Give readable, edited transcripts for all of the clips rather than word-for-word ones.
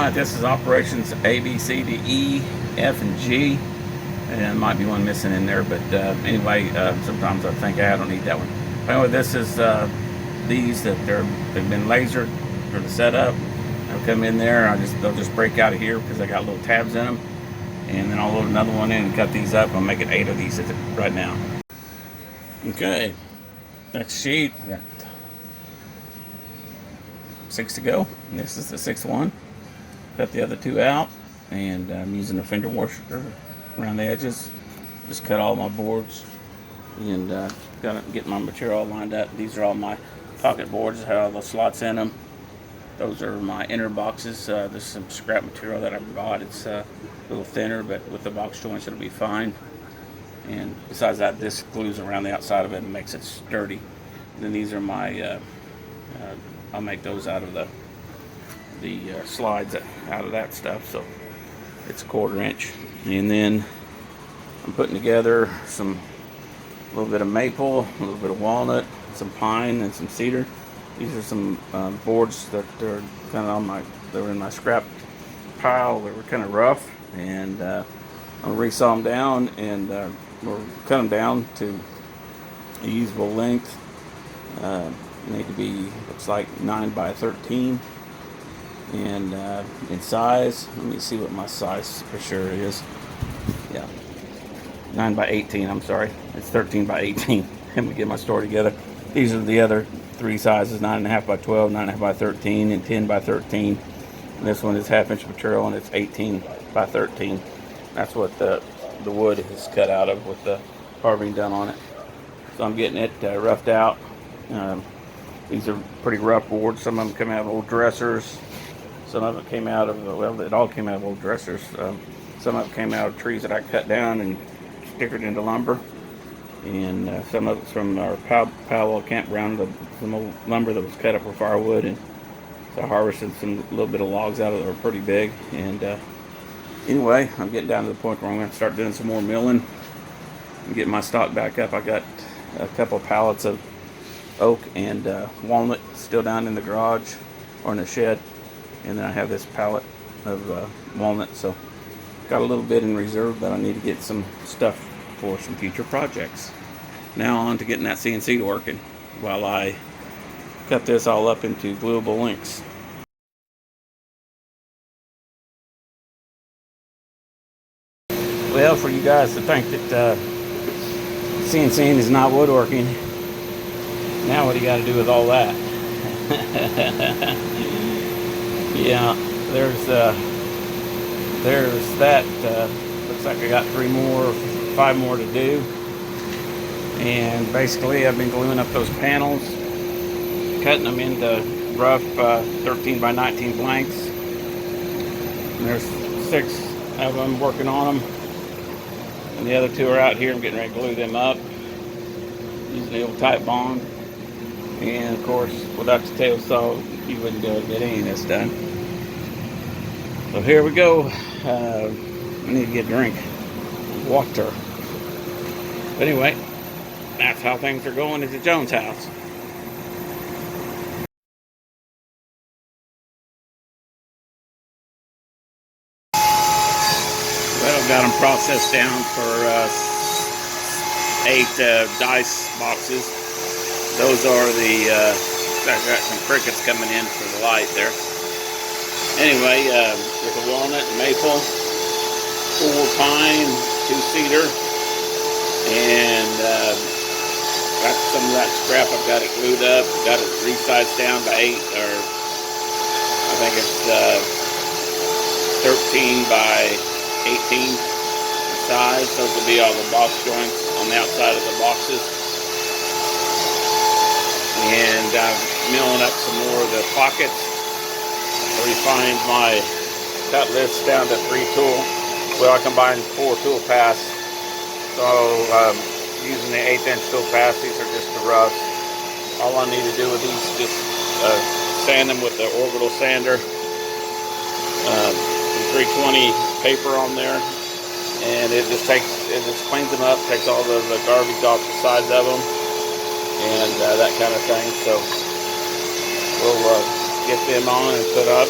Alright, this is operations A, B, C, D, E, F, and G. And there might be one missing in there, but anyway, sometimes I think I don't need that one. Anyway, this is these that they've been lasered for the setup. They'll come in there, they'll just break out of here because I got little tabs in them. And then I'll load another one in and cut these up. I'm making 8 of these right now. Okay, next sheet. We got 6 to go. And this is the 6th one. Cut the other 2 out, and I'm using a fender washer around the edges. Just cut all my boards and got to get my material all lined up. These are all my pocket boards that have all the slots in them. Those are my inner boxes. This is some scrap material that I bought. It's a little thinner, but with the box joints it'll be fine. And besides that, this glues around the outside of it and makes it sturdy. And then these are my I'll make those out of the slides out of that stuff, so it's a 1/4 inch. And then I'm putting together a little bit of maple, a little bit of walnut, some pine, and some cedar. These are some boards that are kind of they were in my scrap pile. They were kind of rough, and I'll resaw them down and we'll cut them down to a usable length. Need to be, looks like 9 by 13. And in size, let me see what my size for sure is. Yeah, 9 by 18, I'm sorry. It's 13 by 18. Let me get my story together. These are the other 3 sizes, 9.5 by 12, 9.5 by 13, and 10 by 13. And this one is 1/2 inch material, and it's 18 by 13. That's what the wood is cut out of with the carving done on it. So I'm getting it roughed out. These are pretty rough boards. Some of them come out of old dressers. Some of it came out of, well, it all came out of old dressers. Some of it came out of trees that I cut down and stickered into lumber. And some of it's from our powwow campground, some old lumber that was cut up for firewood. And so I harvested a little bit of logs out of it that were pretty big. And anyway, I'm getting down to the point where I'm going to start doing some more milling and getting my stock back up. I got a couple of pallets of oak and walnut still down in the garage or in the shed. And then I have this pallet of walnut, so got a little bit in reserve, but I need to get some stuff for some future projects. Now on to getting that CNC to working while I cut this all up into gluable links. Well, for you guys to think that CNCing is not woodworking, now what do you got to do with all that? Yeah, there's that. Looks like I got 5 more to do. And basically I've been gluing up those panels, cutting them into rough 13 by 19 blanks. And there's 6 of them working on them. And the other 2 are out here. I'm getting ready to glue them up using the old tight bond. And of course, without the tail saw, you wouldn't be able to get any of this done. So here we go. I need to get a drink of water. But anyway, that's how things are going at the Jones house. Well, I've got them processed down for 8 dice boxes. Those are I've got some crickets coming in for the light there. Anyway, with the walnut and maple, 4 pine, 2 cedar, and got some of that scrap. I've got it glued up, got it 3 sides down by 8, or I think it's 13 by 18 size. Those will be all the box joints on the outside of the boxes. And I'm milling up some more of the pockets. I refined my cut list down to 3 tool. Well, I combined 4 tool paths. So using the 1/8 inch tool paths, these are just the roughs. All I need to do with these is just sand them with the orbital sander. 320 paper on there. And it just cleans them up, takes all the garbage off the sides of them. And that kind of thing. So we'll get them on and put up.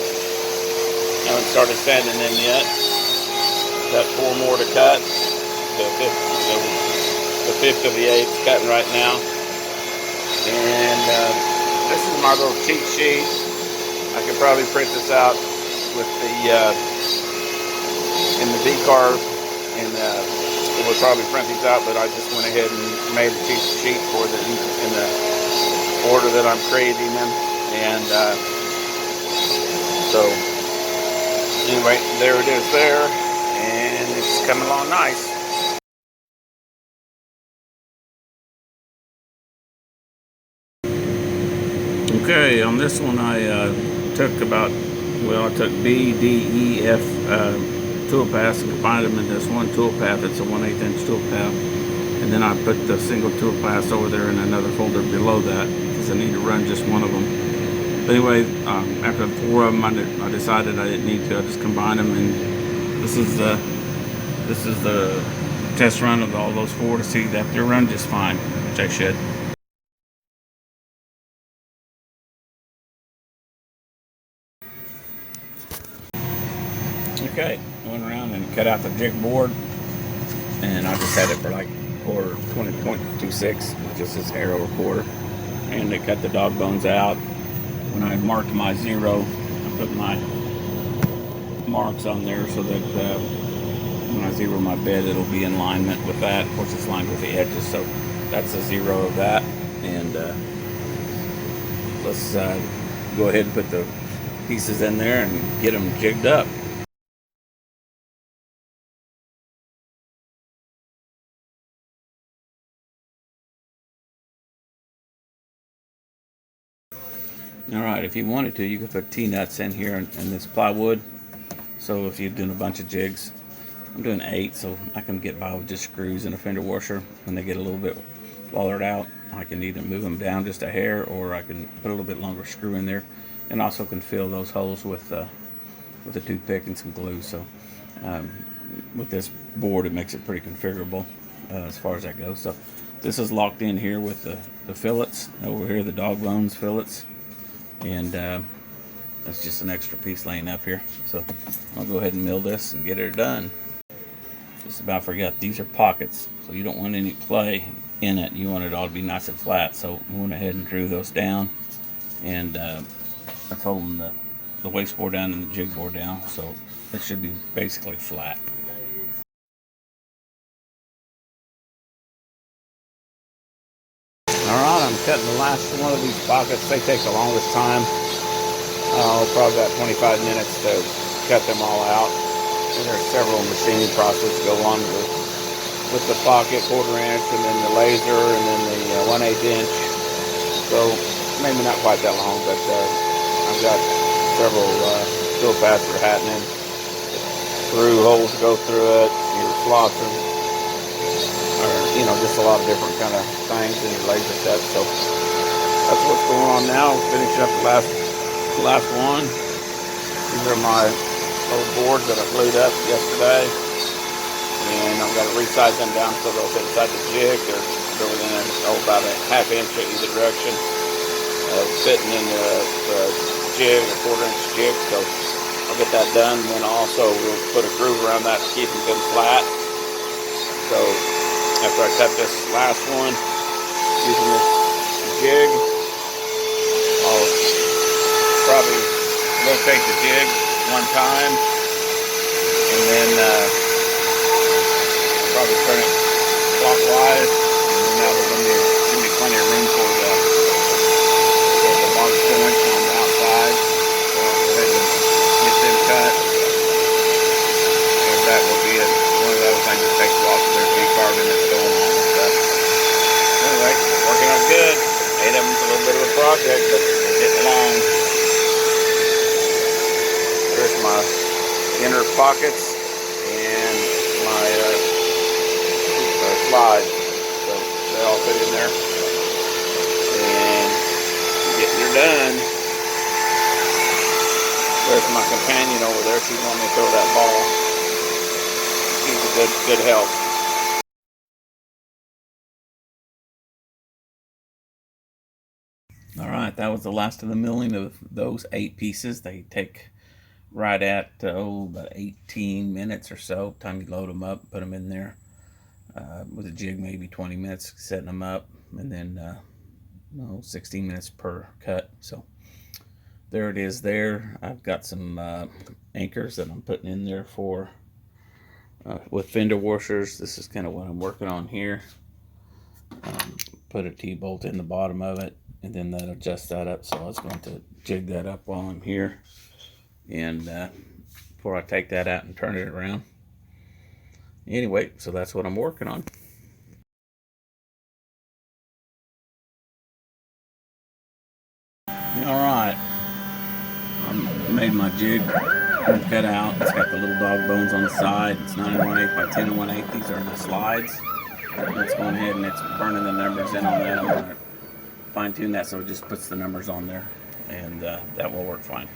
Haven't started sanding them yet. Got 4 more to cut. The fifth of the 8's cutting right now. And this is my little cheat sheet. I could probably print this out with the in the V-carve, and it would probably print these out. But I just went ahead and made a cheat sheet for the in the order that I'm creating them. And so anyway, there it is there, and it's coming along nice. Okay, on this one I took B, D, E, F tool paths and combined them in this one tool path. It's a 1/8 inch tool path, and then I put the single tool paths over there in another folder below that because I need to run just one of them. But anyway, after 4 of them, I decided I didn't need to. I just combined them, and this is the test run of all those 4 to see that they run just fine, which I should. Okay, went around and cut out the jig board, and I just had it for like quarter 20.26, which is this arrow quarter. And I cut the dog bones out. When I marked my 0, I put my marks on there so that when I zero my bed, it'll be in alignment with that. Of course, it's lined with the edges, so that's the 0 of that. And let's go ahead and put the pieces in there and get them jigged up. Alright, if you wanted to, you could put T-nuts in here in this plywood. So if you're doing a bunch of jigs, I'm doing 8, so I can get by with just screws and a fender washer. When they get a little bit wallered out, I can either move them down just a hair, or I can put a little bit longer screw in there, and also can fill those holes with a toothpick and some glue. So with this board, it makes it pretty configurable as far as that goes. So this is locked in here with the fillets over here, the dog bones fillets. And that's just an extra piece laying up here. So I'll go ahead and mill this and get it done. Just about forgot, these are pockets, so you don't want any play in it. You want it all to be nice and flat. So we went ahead and drew those down, and that's holding the waste board down and the jig board down. So it should be basically flat. Alright, I'm cutting the last one of these pockets. They take the longest time. Probably about 25 minutes to cut them all out. And there's several machining processes go on with the pocket, 1/4 inch, and then the laser, and then the 1/8 inch. So maybe not quite that long, but I've got several tool paths that are happening. Through holes to go through it, your flossing, or just a lot of different kind of things in your laser cut. So that's what's going on now. Finishing up the last one. These are my old boards that I glued up yesterday, and I've got to resize them down so they'll fit inside the jig. They're within about a 1/2 inch in either direction of fitting in the jig, a 1/4 inch jig. So I'll get that done, and then also we'll put a groove around that to keep them good and flat. So after I cut this last one using this jig, I'll probably rotate the jig one time, and then probably turn it clockwise, and then that will give me plenty of room for the mark points on the outside. So I'll go ahead and get them cut. And that will be one of those things that takes a while because there's V-carving that's going on and stuff. Anyway, working out good. 8 of them's a little bit of a project, but they're getting along. There's my inner pockets and my slides. So they all fit in there. And getting her done. There's my companion over there. She's wanting me to throw that ball. She's a good help. Alright, that was the last of the milling of those 8 pieces. They take right at about 18 minutes or so. Time you load them up, put them in there with a jig, maybe 20 minutes setting them up, and then 16 minutes per cut. So there it is there. I've got some anchors that I'm putting in there for with fender washers. This is kind of what I'm working on here. Put a T-bolt in the bottom of it, and then that adjusts that up. So I was going to jig that up while I'm here, and before I take that out and turn it around. Anyway, so that's what I'm working on. All right, I made my jig cut out. It's got the little dog bones on the side. It's 9 1/8 by 10 1/8. These are the slides. Let's go ahead and it's burning the numbers in on that. I'm going to fine tune that so it just puts the numbers on there, and that will work fine.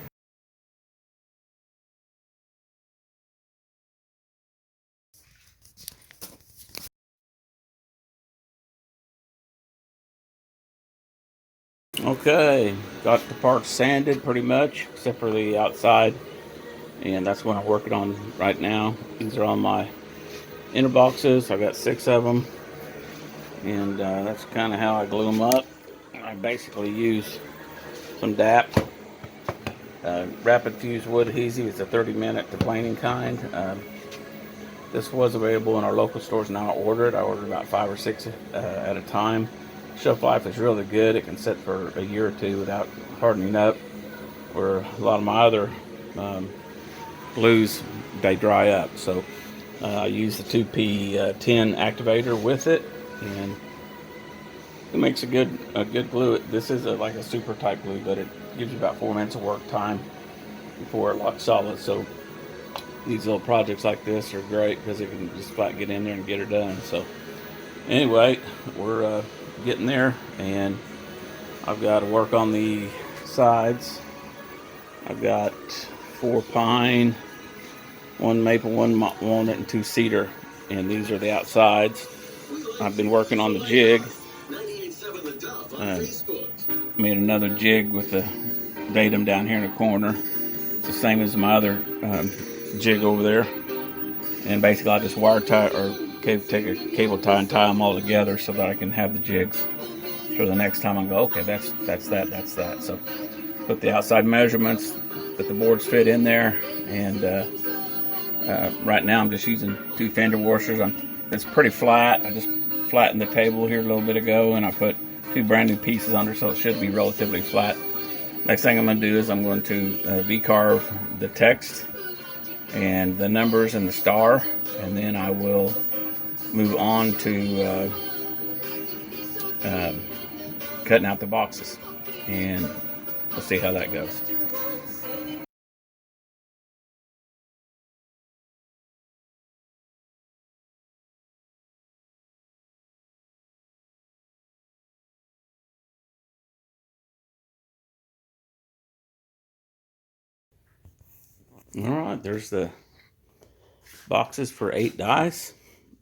Okay, got the parts sanded pretty much, except for the outside, and that's what I'm working on right now. These are on my inner boxes. I've got 6 of them, and that's kind of how I glue them up. I basically use some DAP, rapid fuse wood adhesive. It's a 30-minute deplaning kind. This was available in our local stores. Now I ordered about 5 or 6 at a time. Shelf life is really good. It can sit for a year or two without hardening up, where a lot of my other glues, they dry up. So I use the 2P10 activator with it, and it makes a good glue. This is like a super tight glue, but it gives you about 4 minutes of work time before it locks solid. So these little projects like this are great because it can just flat get in there and get it done. So anyway, we're getting there, and I've got to work on the sides. I've got 4 pine, 1 maple, 1 walnut, and 2 cedar, and these are the outsides. I've been working on the jig. Made another jig with the datum down here in the corner. It's the same as my other jig over there, and basically I just wire tie or take a cable tie and tie them all together so that I can have the jigs for the next time. I go, okay, that's that. So put the outside measurements that the boards fit in there, and right now I'm just using 2 fender washers. It's pretty flat. I just flattened the table here a little bit ago, and I put 2 brand new pieces under, so it should be relatively flat. Next thing I'm going to do is I'm going to V-carve the text and the numbers and the star, and then I will move on to cutting out the boxes, and we'll see how that goes. All right, there's the boxes for 8 dies,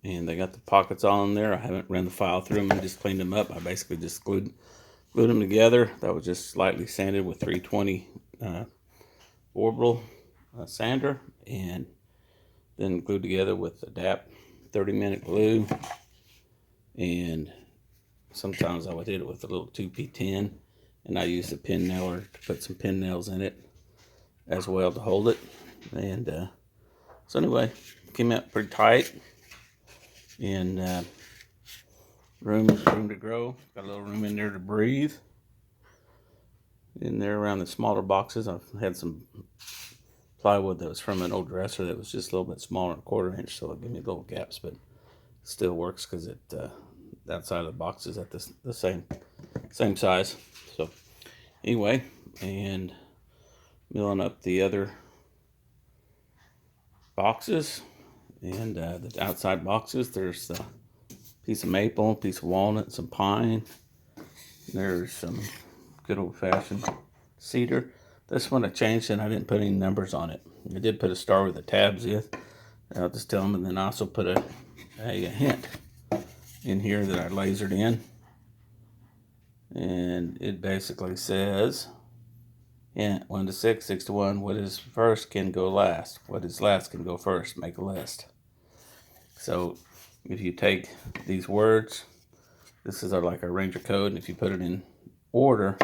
and they got the pockets all in there. I haven't ran the file through them and just cleaned them up. I basically just glued them together. That was just slightly sanded with 320 orbital sander, and then glued together with the DAP 30-minute glue. And sometimes I would hit it with a little 2P10, and I used a pin nailer to put some pin nails in it as well to hold it. And so anyway, came out pretty tight, and room to grow. Got a little room in there to breathe. In there around the smaller boxes, I've had some plywood that was from an old dresser that was just a little bit smaller, 1/4 inch, so it gave me little gaps, but it still works because it that side of the box is at the same size. So anyway, and milling up the other boxes, and the outside boxes, there's the piece of maple, piece of walnut, some pine. There's some good old-fashioned cedar. This one I changed, and I didn't put any numbers on it. I did put a star with the tabs in. I'll just tell them, and then I also put a hint in here that I lasered in, and it basically says Yeah, 1 to 6, 6 to 1. What is first can go last. What is last can go first. Make a list. So if you take these words, this is like a ranger code, and if you put it in order,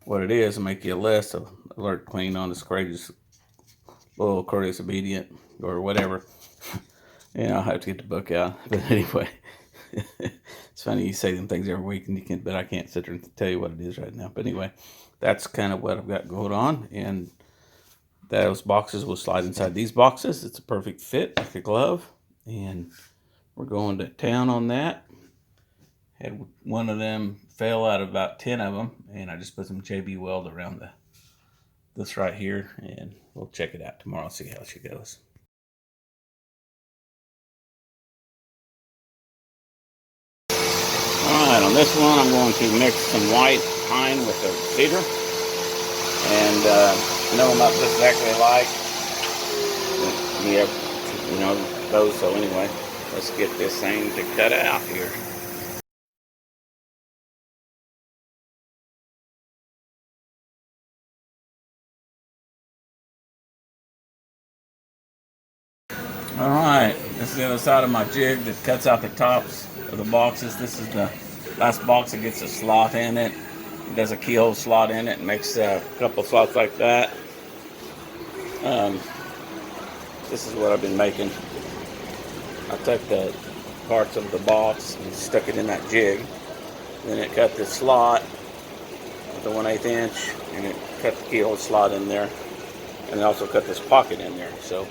what it is, will make you a list of alert, clean, honest, courageous, loyal, courteous, obedient, or whatever. Yeah, I'll have to get the book out. But anyway, it's funny you say them things every week, and but I can't sit there and tell you what it is right now. But anyway, that's kind of what I've got going on, and those boxes will slide inside these boxes. It's a perfect fit, like a glove, and we're going to town on that. Had one of them fail out of about 10 of them, and I just put some JB weld around this right here, and we'll check it out tomorrow, see how she goes. Alright, on this one I'm going to mix some white pine with the cedar, and know them up exactly alike. You know those, so anyway, let's get this thing to cut out here. Alright, this is the other side of my jig that cuts out the tops of the boxes. This is the last box that gets a slot in it. It does a keyhole slot in it and makes a couple slots like that. This is what I've been making. I took the parts of the box and stuck it in that jig. Then it cut the slot with the 1/8 inch, and it cut the keyhole slot in there, and it also cut this pocket in there. So,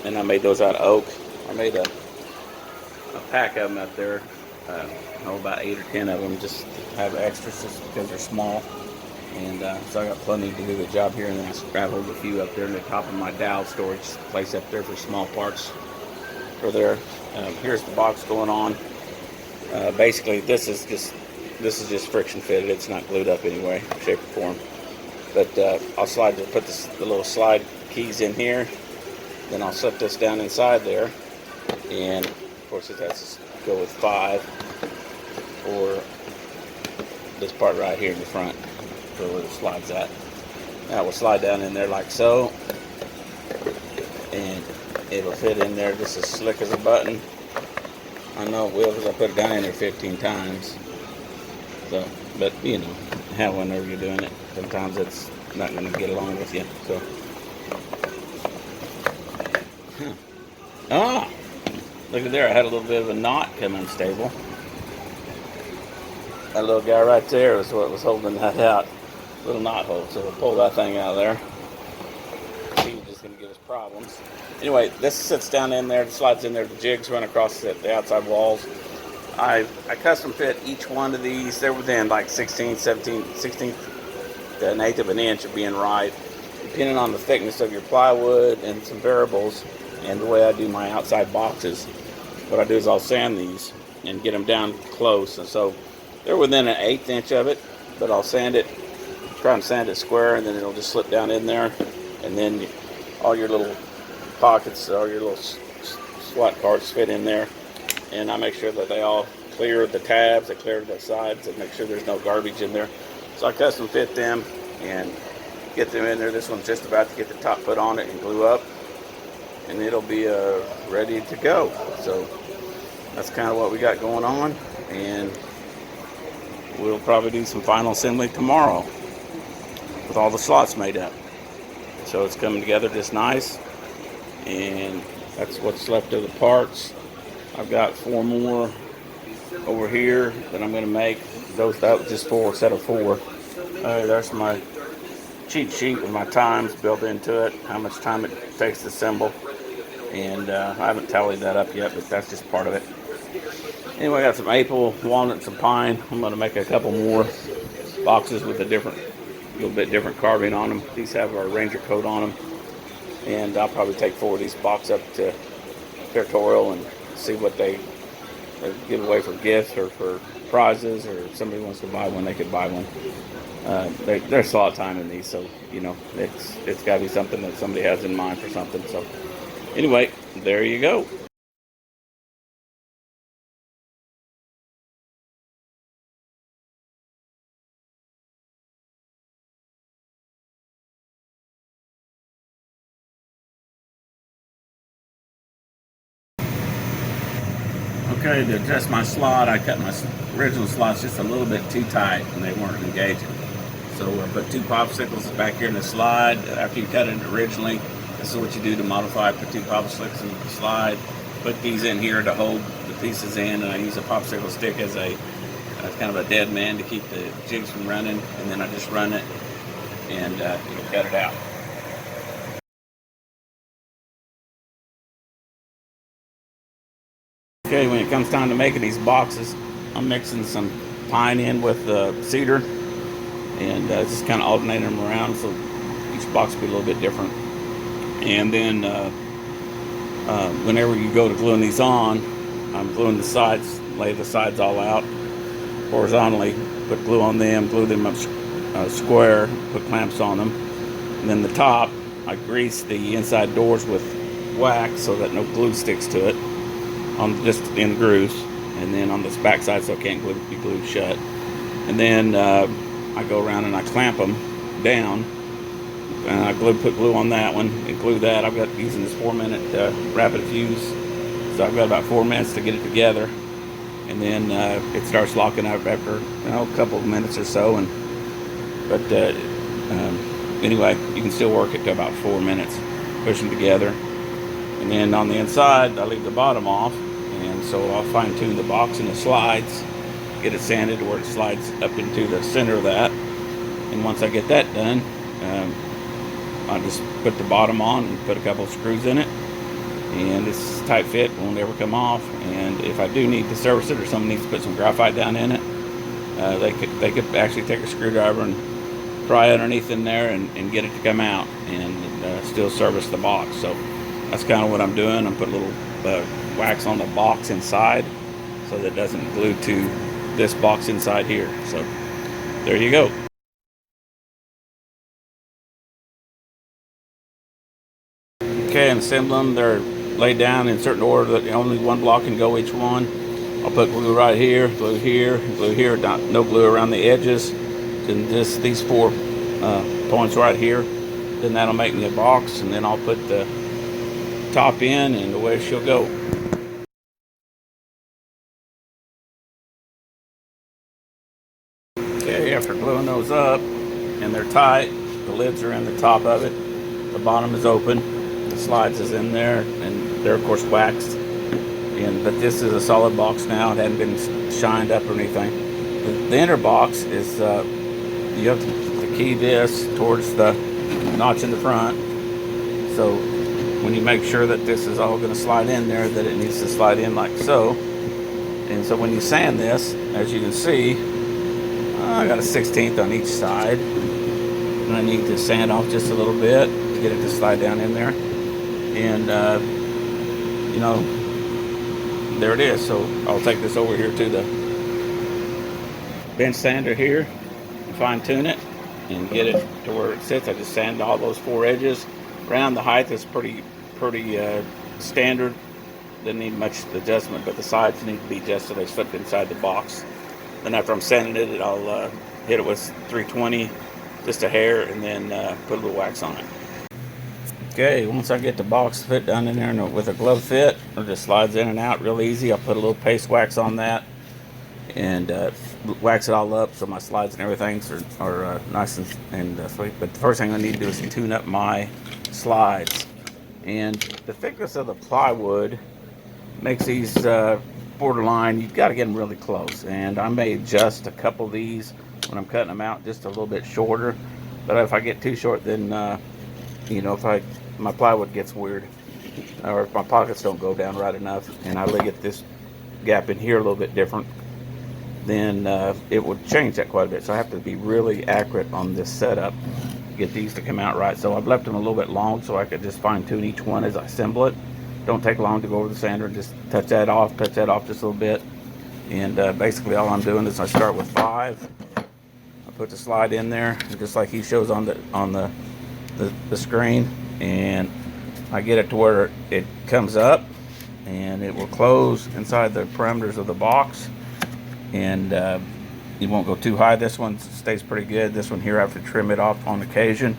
and I made those out of oak. I made a pack of them out there. About 8 or 10 of them, just to have extras, just because they're small. And so I got plenty to do the job here, and then I scrabbled a few up there in the top of my dowel storage place up there for small parts for there. Here's the box going on. Basically, this is just friction fitted. It's not glued up anyway, shape or form. But I'll put the little slide keys in here. Then I'll set this down inside there, and of course it has to go with 5 or this part right here in the front, so where it slides at. That will slide down in there like so, and it'll fit in there just as slick as a button. I know it will because I put it down in there 15 times. So, but you know, have whenever you're doing it. Sometimes it's not going to get along with you. So, look at there. I had a little bit of a knot come unstable. That little guy right there was what was holding that out. Little knot hole. So we'll pull that thing out of there. He's just going to give us problems. Anyway, this sits down in there, slides in there. The jigs run across the outside walls. I custom fit each one of these. They're within like 16th to an eighth of an inch of being right, depending on the thickness of your plywood and some variables. And the way I do my outside boxes, what I do is I'll sand these and get them down close. And so they're within an 1/8 inch of it, but I'll sand it, try and sand it square, and then it'll just slip down in there. And then all your little pockets, all your little slot parts fit in there. And I make sure that they all clear the tabs, they clear the sides, and make sure there's no garbage in there. So I custom fit them and get them in there. This one's just about to get the top put on it and glue up, and it'll be ready to go. So that's kind of what we got going on, and we'll probably do some final assembly tomorrow with all the slots made up. So it's coming together just nice, and that's what's left of the parts. I've got 4 more over here that I'm going to make. That was just 4 instead of 4. There's my cheat sheet with my times built into it, how much time it takes to assemble. And I haven't tallied that up yet, but that's just part of it. Anyway, I got some maple, walnut, some pine. I'm going to make a couple more boxes with a little bit different carving on them. These have our Ranger coat on them. And I'll probably take 4 of these boxes up to Territorial and see what they give away for gifts or for prizes, or if somebody wants to buy one, they could buy one. There's a lot of time in these, so you know it's got to be something that somebody has in mind for something. So anyway, there you go. Okay, to adjust my slot, I cut my original slots just a little bit too tight and they weren't engaging. So I put 2 popsicles back here in the slide. After you cut it originally, this is what you do to modify. Put 2 popsicles in the slide. Put these in here to hold the pieces in, and I use a popsicle stick as a kind of a dead man to keep the jigs from running, and then I just run it and it'll cut it out. Okay, when it comes time to making these boxes, I'm mixing some pine in with cedar, and just kind of alternating them around so each box will be a little bit different. And then whenever you go to gluing these on, I'm gluing the sides, lay the sides all out horizontally, put glue on them, glue them up square, put clamps on them. And then the top, I grease the inside doors with wax so that no glue sticks to it, on just in the grooves, and then on this back side so it can't be glued shut. And then I go around and I clamp them down, and I put glue on that one and glue that. I've got using this 4-minute rapid fuse, so I've got about 4 minutes to get it together, and then it starts locking up after a couple of minutes or so. But anyway, you can still work it to about 4 minutes, push them together. And then on the inside, I leave the bottom off, and so I'll fine tune the box and the slides, get it sanded to where it slides up into the center of that. And once I get that done, I just put the bottom on and put a couple of screws in it, and it's tight fit, won't ever come off. And if I do need to service it or someone needs to put some graphite down in it, they could actually take a screwdriver and pry underneath in there and get it to come out and still service the box. So that's kind of what I'm doing. I'm putting a little wax on the box inside so that it doesn't glue to this box inside here. So there you go. Okay, and assemble them. They're laid down in certain order that only one block can go each one. I'll put glue right here, glue here, glue here. No glue around the edges. And these 4 points right here. Then that'll make me a box, and then I'll put the top in, and away she'll go. Okay, after gluing those up and they're tight, the lids are in the top of it, the bottom is open, the slides is in there, and they're of course waxed. But this is a solid box now. It hadn't been shined up or anything. The inner box is you have to key this towards the notch in the front, so when you make sure that this is all going to slide in there, that it needs to slide in like so. And so when you sand this, as you can see, I got a 1/16 on each side, and I need to sand off just a little bit to get it to slide down in there. And there it is. So I'll take this over here to the bench sander here, fine tune it, and get it to where it sits. I just sand all those 4 edges. Around the height is pretty standard. Doesn't need much adjustment, but the sides need to be just so they slip inside the box. Then after I'm sanding it, I'll hit it with 320, just a hair, and then put a little wax on it. Okay, once I get the box fit down in there with a glove fit, it just slides in and out real easy. I'll put a little paste wax on that and wax it all up so my slides and everything are nice and sweet. But the first thing I need to do is tune up my slides. And the thickness of the plywood makes these borderline, you've got to get them really close. And I may adjust a couple of these when I'm cutting them out just a little bit shorter. But if I get too short, then if my plywood gets weird, or if my pockets don't go down right enough, and I get this gap in here a little bit different, then it would change that quite a bit. So I have to be really accurate on this setup to get these to come out right. So I've left them a little bit long so I could just fine tune each one as I assemble it. Don't take long to go over the sander and just touch that off just a little bit. And basically all I'm doing is I start with 5. I put the slide in there just like he shows on the screen, and I get it to where it comes up and it will close inside the parameters of the box, and you won't go too high. This one stays pretty good. This one here I have to trim it off on occasion,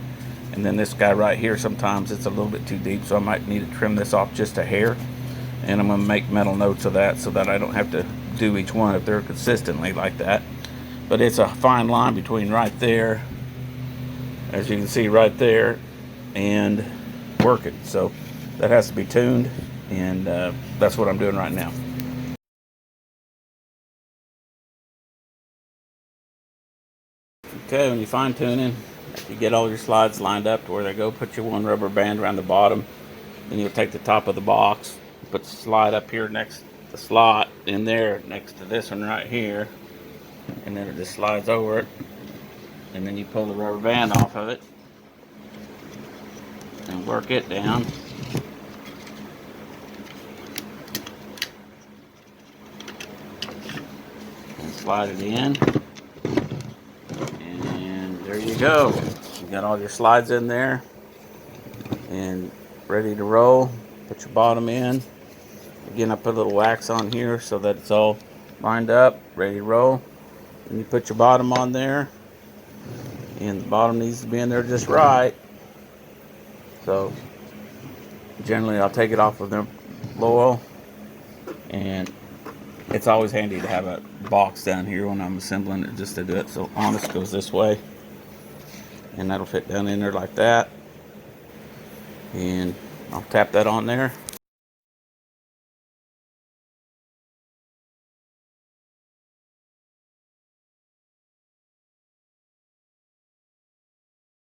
and then this guy right here sometimes it's a little bit too deep, so I might need to trim this off just a hair. and I'm going to make mental notes of that so that I don't have to do each one if they're consistently like that. But it's a fine line between right there, as you can see right there, and working. So that has to be tuned, and that's what I'm doing right now. Okay, when you fine tuning, you get all your slides lined up to where they go, put your one rubber band around the bottom. Then you'll take the top of the box, put the slide up here next to the slot in there next to this one right here, and then it just slides over it. And then you pull the rubber band off of it and work it down. And slide it in. And there you go. You got all your slides in there and ready to roll. Put your bottom in. Again, I put a little wax on here so that it's all lined up, ready to roll. And you put your bottom on there, and the bottom needs to be in there just right. So generally I'll take it off with the oil, and it's always handy to have a box down here when I'm assembling it just to do it. So honest goes this way, and that'll fit down in there like that, and I'll tap that on there.